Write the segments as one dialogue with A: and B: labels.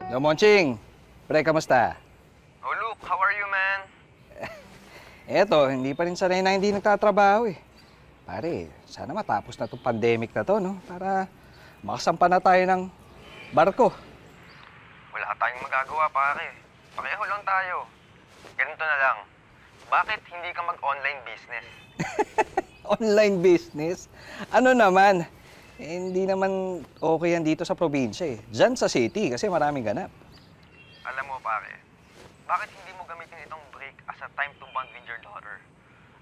A: Hello, Monching. Pre, kamusta?
B: Oh, Luke, how are you, man?
A: Eto, hindi pa rin sanay na hindi nagtatrabaho eh. Pare, sana matapos na itong pandemic na to, no? Para makasampa na tayo ng barko.
B: Wala tayong magagawa, pare. Pareho lang tayo. Ganito na lang. Bakit hindi ka mag-online business?
A: Online business? Ano naman? Hindi naman okay yan dito sa probinsya eh. Diyan sa city kasi maraming ganap.
B: Alam mo, pare, bakit hindi mo gamitin itong break as a time to bond with your daughter?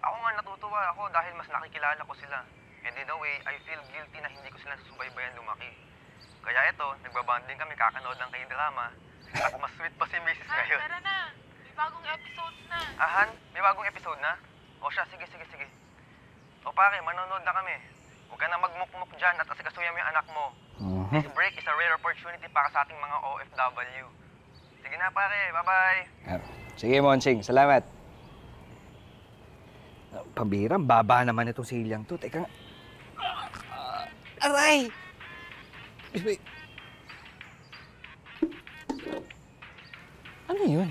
B: Ako nga natutuwa ako dahil mas nakikilala ko sila. And in a way, I feel guilty na hindi ko sila subaybayan lumaki. Kaya ito, nagbabanding kami, kakanood ng K-drama. At mas sweet pa si Mrs. ngayon.
C: Tara na! May bagong episode na!
B: Ahan, may bagong episode na? O siya, sige. O pare, manonood na kami. Huwag ka na magmukmuk dyan at asikasuyan mo yung anak mo. This break is a rare opportunity para sa ating mga OFW. Sige na pare, bye-bye!
A: Sige, Monching. Salamat. Pambirang, baba naman itong silyang to. Teka nga. Aray! Ano yun?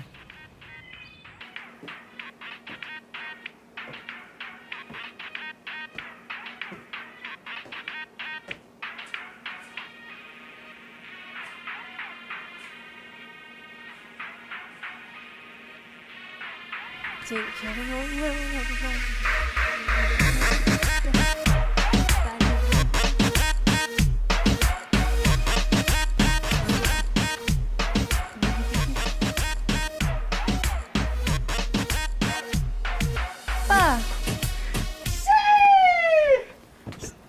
D: Pa!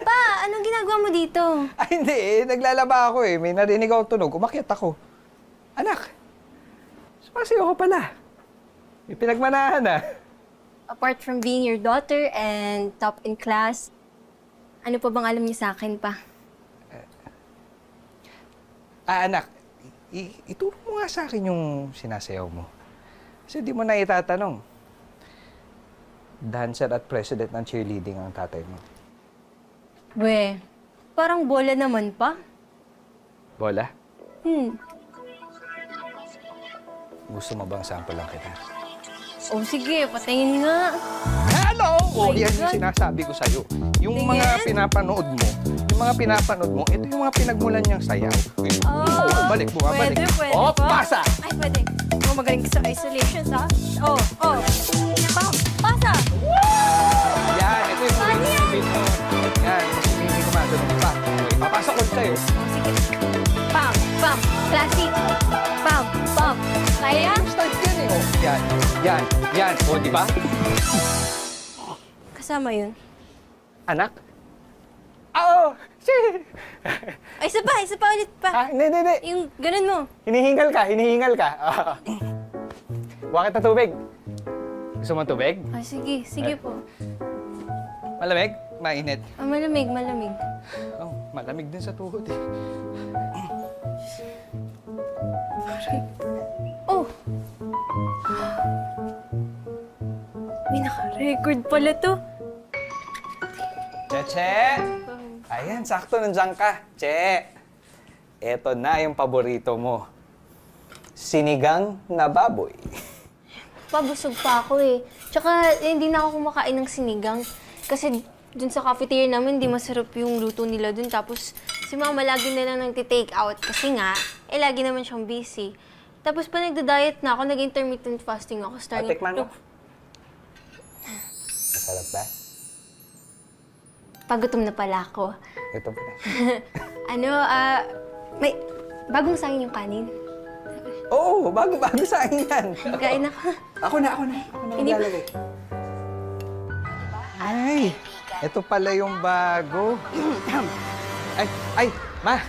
D: Pa, anong ginagawa mo dito?
A: Ay, hindi eh. Naglalaba ako eh. May narinig akong tunog. Umakyat ako. Anak, sumasayaw ka pala. May pinagmanahan ah.
D: Apart from being your daughter and top in class, ano pa bang alam niyo sa akin pa?
A: Anak, ituro mo nga sa akin yung sinasayaw mo. Kasi di mo na itatanong. Dancer at president ng cheerleading ang tatay mo.
D: We, parang bola naman pa.
A: Bola? Gusto mo bang sample lang kita?
D: Oh, sige, patayin nga.
A: Hello!
D: Oh my
A: yan yung
D: God.
A: sinasabi ko sa'yo. Yung
D: Tingin?
A: mga pinapanood mo, ito yung mga pinagmulan niyang sayaw. Balik, bumabalik.
D: Pwede
A: Oh,
D: pa.
A: pasa!
D: Ay, pwede. Oh, magaling sa isolation, ha? Oh. Pam, pasa!
A: Yan, ito yung
D: Ano yan?
A: sabihin mo. Yan, hindi ko matulog pa. Papasok ko sa'yo.
D: Oh, sige. Pam, classic. Pam. Kaya?
A: Start yan eh. Oh, yan. O, di ba?
D: Kasama yun.
A: Anak? Oo!
D: Ay, isa pa ulit pa.
A: Hindi.
D: Yung ganun mo.
A: Hinihingal ka. Buha kita tubig. Gusto mo tubig?
D: Ah, sige po.
A: Malamig? Mainit?
D: Ah, malamig.
A: Oh, malamig din sa tuhod eh.
D: Oh! May naka-record pala to.
A: Che! Ayan, sakto nandiyan ka. Che! Eto na yung paborito mo. Sinigang na baboy.
D: Pabusog pa ako eh. Tsaka hindi na ako kumakain ng sinigang. Kasi dun sa cafeteria namin, hindi masarap yung luto nila dun. Tapos si mama lagi na lang nagti-take out. Kasi nga, lagi naman siyang busy. Tapos pa nagda-diet na ako, nag-intermittent fasting ako.
A: Tikman mo. Masarap ba?
D: Pagutom na pala ako.
A: Ito pa na.
D: May bagong sangin yung kanin.
A: Oo, bago sa akin yan.
D: Kain ako.
A: Ako na
D: Hindi ba-
A: maglalagay. Ay, ito pala yung bago. Ay, ma!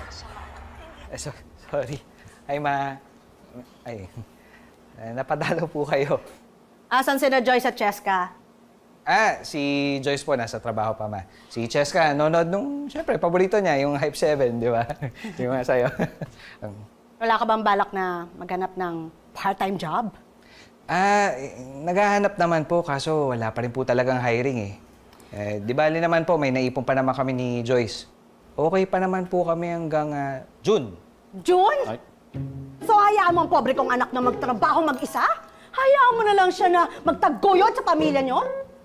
A: Sorry. Ay, ma. Ay, napadalo po kayo.
E: Asan sina Joyce at Cheska?
A: Si Joyce po nasa trabaho pa, ma. Si Cheska, nanonood nung, syempre, paborito niya, yung Hype 7, di ba? Yung mga sayo.
E: Wala ka bang balak na maghanap ng part-time job?
A: Naghahanap naman po, kaso wala pa rin po talagang hiring eh. Di bali naman po, may naipon pa naman kami ni Joyce. Okay pa naman po kami hanggang June.
E: June?
A: Ay.
E: So hayaan mo ang pobre kong anak na magtrabaho mag-isa? Hayaan mo na lang siya na magtaguyod sa pamilya nyo?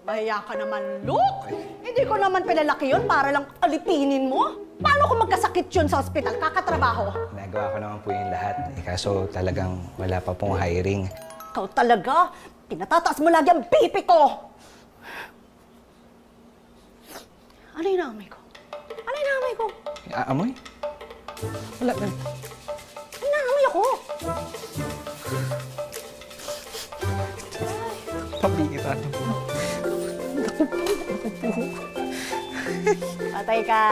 E: Mahiya ka naman, Luke. Hindi ko naman pinalaki yun para lang alipinin mo. Paano kung magkasakit yun sa ospital, kakatrabaho?
A: Nagawa ko naman po yung lahat. Kaso talagang wala pa pong hiring.
E: Ikaw talaga, pinatataas mo lagi ang pipi ko! Ano yung naamoy ko? Ano yung naamoy ko?
A: Amoy? Wala na.
E: May naamoy ako!
A: Pabira.
E: Patay ka!